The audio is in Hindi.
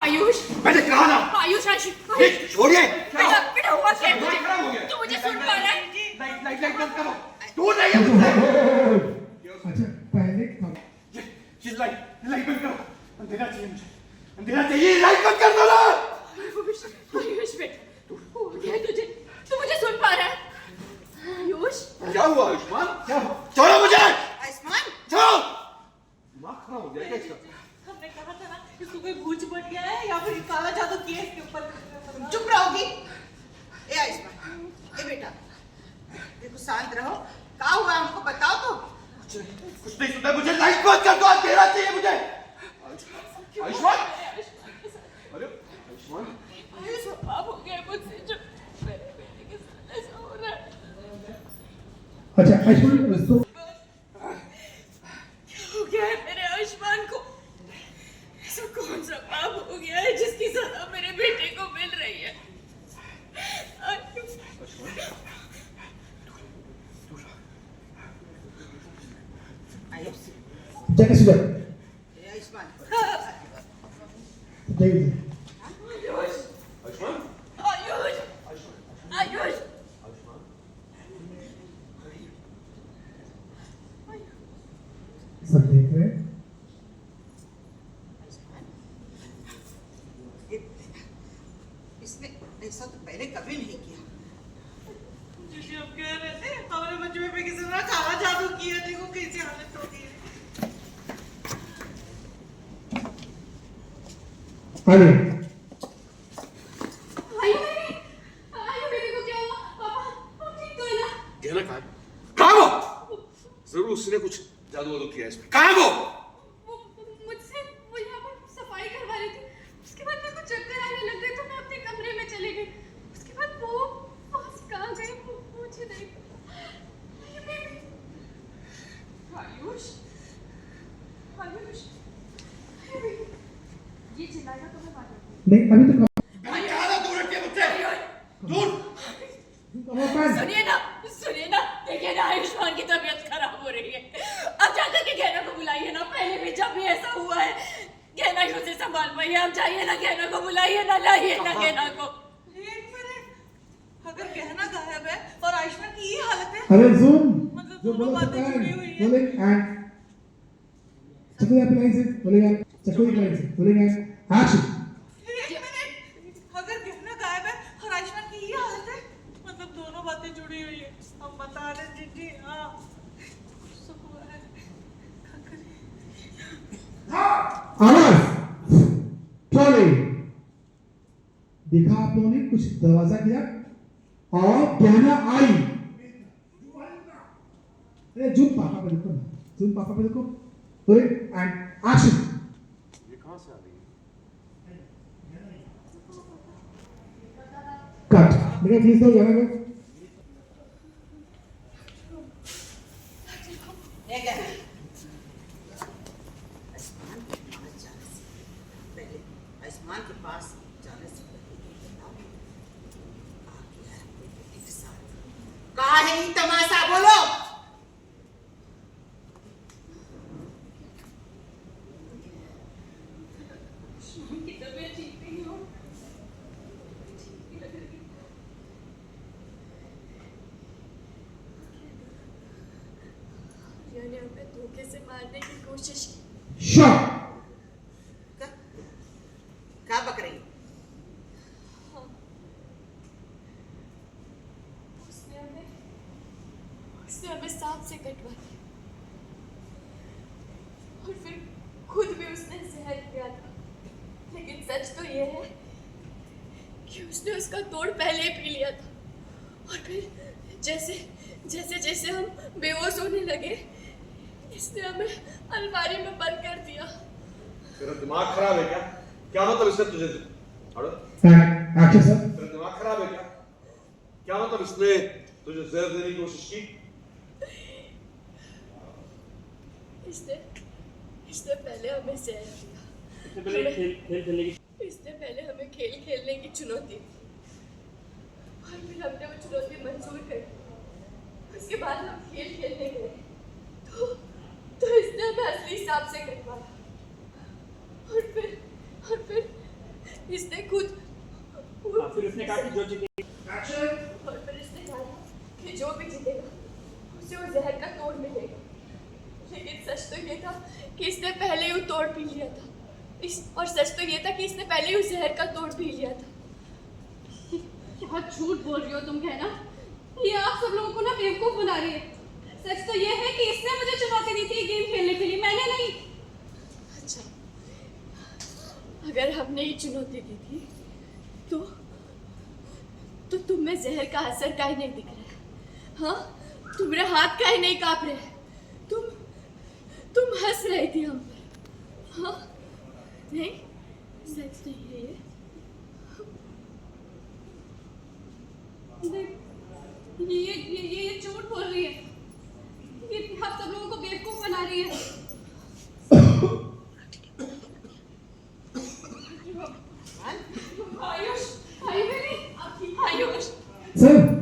आयुष, मैंने कहा ना। आयुष, आयुष, छोड़िए। बेटा, बेटा हुआ क्या है मुझे? खराब हो गया। तू मुझे सुन पा रहा है? लाइट लाइट लाइट बंद करो। तू नहीं है मुझसे। अच्छा पहले चिल्लाई, लाइट बंद करो। अंधेरा चाहिए मुझे, अंधेरा चाहिए। लाइट बंद कर दो ना। आयुष, आयुष बेटा, हो गया है तुझे? तू मुझे सुन पा रहा है? आयुष, क्या हुआ आयुष्मान? क्या हुआ? छोड़ो मुझे। आयुष्मान, छोड़ो। दिमाग खराब हो गया क्या इसका? हमने कहा था ना इसको कोई भूत पड़ गया है या फिर काला जादू किया इसके ऊपर। चुप रहोगी? ए आयुष्मान, ए बेटा, देखो शांत रहो। क्या हुआ हमको बताओ तो। कुछ नहीं सुनता मुझे। लाइट बंद कर दो। अंधेरा चाहिए मुझे। आयुष्मान, अरे आयुष्मान, पाप हो गया मुझसे जो मेरे बेटे के साथ ऐसा हो रहा है। अच्छा आयुष्मान तो क्या हो गया है मेरे आयुष्मान को? ऐसा कौन सा पाप हो गया है जिसकी सजा मेरे बेटे को मिल रही है? जगह सुधर ए आयुष्मान, जय आयुष्मान, आयुष, आयुष, सब देख रहे हैं। इसने ऐसा तो पहले कभी नहीं किया। जी अब कह रहे थे हमारे बच्चे पे किसी ने काला जादू किया। देखो कैसी हालत हो गई है। आगे आयु बेटे को क्या हुआ? पापा ठीक तो है ना? गहना कहाँ है? कहाँ वो? जरूर उसने कुछ जादू वादू किया इसमें। कहाँ वो? मुझसे वो यहाँ पर सफाई करवा रही थी। उसके बाद मेरे को चक्कर आने लग गए तो मैं अपने कमरे में चली गई। उसके बाद वो वहाँ से कहाँ गई मुझे नहीं पता। आयु बेबी, आयुष, आयुष, आयु बेबी, ये चिल्लाएगा तो मैं मार दूँगी। नहीं अभी तो मैंने कहा ना दूर रखिए मुझसे। दूर। सुनिए ना, देखिए ना आयुष्मान की तबीयत खराब हो रही है। अब जाकर के गहना को बुलाइए ना। पहले भी जब भी ऐसा हुआ है गहना ही उसे संभाल पाइए। आप जाइए ना, गहना को बुलाइए ना, लाइए ना गहना को। एक मिनट, अगर गहना गायब है और आयुष्मान की ये हालत है, अरे जूम मतलब जो दोनों बोला बातें सकता जुड़ी है हुई है। रोलिंग एंड चकोई आप लाइन से बोलेगा चकोई लाइन से रोलिंग एंड एक्शन एक मिनट, अगर गहना गायब है और आयुष्मान की ये हालत है, मतलब दोनों बातें जुड़ी हुई है। हम बता रहे हैं जी हाँ कुछ तो हुआ है। क्या करें? आवाज ट्रॉली देखा आप लोगों ने कुछ दरवाजा किया और गहना आई। अरे जूम पापा पे देखो ना, जूम पापा पे देखो रोलिंग एंड एक्शन ये कहाँ से आ रही है? कट देखिए प्लीज दो गहना को ये गहना आयुष्मान के पास जाने से पहले, आयुष्मान के पास जाने से पहले ये बताओ, क्या किया है अपने बेटे के साथ? कहाँ है ये तमाशा? बोलो। की तबीयत ठीक नहीं हो। यानी हमें धोखे से मारने की कोशिश की। शॉट क्या क्या बक रही? उसने हमें सांप से कटवा दिया और फिर खुद भी उसने जहर किया था। लेकिन सच तो ये है कि उसने उसका तोड़ पहले ही पी लिया था और फिर जैसे जैसे जैसे हम बेहोश होने लगे इसने हमें अलमारी में बंद कर दिया। तेरा दिमाग खराब है क्या? क्या मतलब इसने तुझे? अरे एक्शन सर तेरा दिमाग खराब है क्या? क्या मतलब इसने तुझे जहर देने की कोशिश की? इसने पहले हमें जहर दिया। इससे पहले खेल खेलने की इसने पहले हमें खेल खेलने की चुनौती दी और फिर हमने वो चुनौती मंजूर कर दी। उसके बाद हम खेल खेलने गए तो इसने हमें असली सांप से कटवाया और फिर इसने खुद फिर उसने कहा कि जो जीते और फिर इसने कहा कि जो भी जीतेगा उसे वो जहर का तोड़ मिलेगा। लेकिन सच तो ये था कि इसने पहले ही वो तोड़ पी लिया था। और सच तो ये था कि इसने पहले ही उस जहर का तोड़ पी लिया था। क्या झूठ बोल रही हो तुम कहना, ये आप सब लोगों को ना बेवकूफ बना रही है। सच तो ये है कि इसने मुझे चुनौती दी थी गेम खेलने के लिए, मैंने नहीं। अच्छा, अगर हमने ये चुनौती दी थी तो तुम में जहर का असर काहे नहीं दिख रहा है? हाँ, तुम्हारे हाथ काहे नहीं कांप रहे हैं? तुम हंस रही थी हम पर। हाँ, नहीं, सच नहीं है ये। ये झूठ बोल रही है, ये आप सब लोगों को बेवकूफ बना रही है। आयुष, आयुष, आयुष, सर